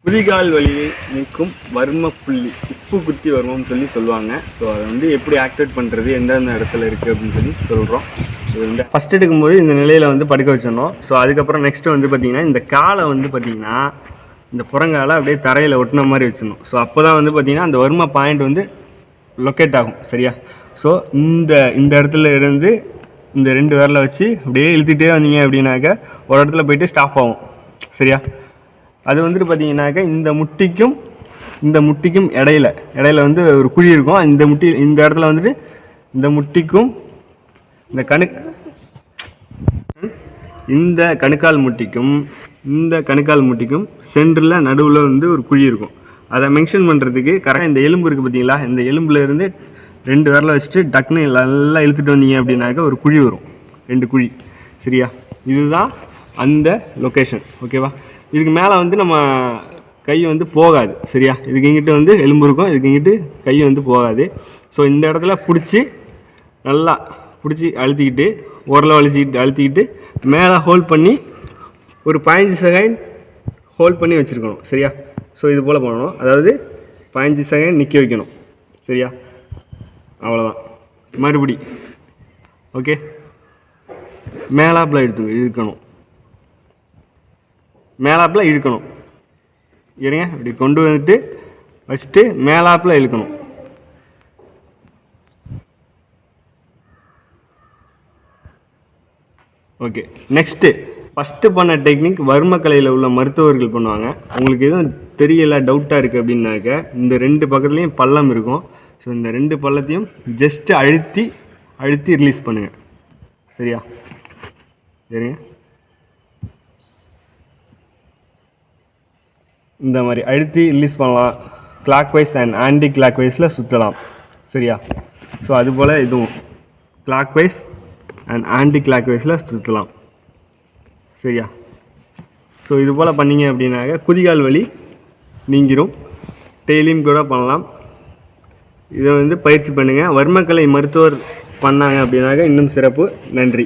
குதிகால் வலியை நீக்கும் வர்ம புள்ளி உப்பு குத்தி வர்மம்னு சொல்லுவாங்க. ஸோ அதை வந்து எப்படி ஆக்டிவேட் பண்ணுறது, எந்தெந்த இடத்துல இருக்குது அப்படின்னு சொல்லி சொல்கிறோம். இது வந்து ஃபஸ்ட் எடுக்கும்போது இந்த நிலையில் வந்து படுக்க வச்சிடணும். ஸோ அதுக்கப்புறம் நெக்ஸ்ட்டு வந்து பார்த்திங்கன்னா இந்த காலை வந்து பார்த்திங்கன்னா இந்த புறங்காலை அப்படியே தரையில் ஒட்டின மாதிரி வச்சிடணும். ஸோ அப்போ தான் வந்து பார்த்திங்கன்னா அந்த வர்ம பாயிண்ட் வந்து லொக்கேட் ஆகும். சரியா? ஸோ இந்த இடத்துல இருந்து இந்த 2 விரலை வச்சு அப்படியே இழுத்துகிட்டே வந்தீங்க அப்படின்னாக்க ஒரு இடத்துல போயிட்டு ஸ்டாப் ஆகும். சரியா? அது வந்துட்டு பார்த்தீங்கன்னாக்க இந்த முட்டிக்கும் இடையில வந்து ஒரு குழி இருக்கும். இந்த இடத்துல வந்துட்டு இந்த முட்டிக்கும் இந்த கணுக்கால் முட்டிக்கும் சென்டரில் நடுவில் வந்து ஒரு குழி இருக்கும். அதை மென்ஷன் பண்ணுறதுக்கு கரெக்டாக இந்த எலும்பு இருக்குது பார்த்தீங்களா, இந்த எலும்புல இருந்து 2 விரலை வச்சுட்டு டக்குன்னு நல்லா இழுத்துட்டு வந்தீங்க அப்படின்னாக்க ஒரு குழி வரும், 2 குழி. சரியா? இதுதான் அந்த லொக்கேஷன். ஓகேவா? இதுக்கு மேலே வந்து நம்ம கை வந்து போகாது. சரியா? இதுக்கு இங்கிட்டு வந்து எலும்பு இருக்கும், இதுக்கு இங்கிட்டு கை வந்து போகாது. ஸோ இந்த இடத்துல நல்லா பிடிச்சி அழுத்திக்கிட்டு ஓரளவு அழுத்திக்கிட்டு மேலே ஹோல்ட் பண்ணி ஒரு 15 செகண்ட் ஹோல்ட் பண்ணி வச்சுருக்கணும். சரியா? ஸோ இது போல் பண்ணணும். அதாவது 15 செகண்ட் நிற்க வைக்கணும். சரியா? அவ்வளோதான். மறுபடி ஓகே, மேலாப்பில் இழுக்கணும். இருங்க, இப்படி கொண்டு வந்துட்டு வச்சுட்டு மேலாப்பில் இழுக்கணும். ஓகே, நெக்ஸ்ட்டு ஃபஸ்ட்டு பண்ண டெக்னிக் வர்மக்கலையில் உள்ள மருத்துவர்கள் பண்ணுவாங்க. உங்களுக்கு எதுவும் தெரியல, டவுட்டாக இருக்குது அப்படின்னாக்க இந்த 2 பக்கத்துலேயும் பள்ளம் இருக்கும். ஸோ இந்த 2 பள்ளத்தையும் ஜஸ்ட்டு அழுத்தி ரிலீஸ் பண்ணுங்கள். சரியா? சரிங்க, இந்த மாதிரி அழுத்தி ரிலீஸ் பண்ணலாம். கிளாக் வைஸ் அண்ட் ஆன்டி கிளாக் வைஸில் சுற்றலாம். சரியா? ஸோ அதுபோல் இதுவும் கிளாக் வைஸ் அண்ட் ஆன்டி கிளாக் வைஸில் சுற்றலாம். சரியா? ஸோ இது போல் பண்ணிங்க அப்படின்னாக்க குதிகால் வலி நீங்கிரும். டெய்லியும் கூட பண்ணலாம். இதை வந்து பயிற்சி பண்ணுங்கள். வர்மக்கலை மருத்துவர் பண்ணாங்க அப்படின்னாக்க இன்னும் சிறப்பு. நன்றி.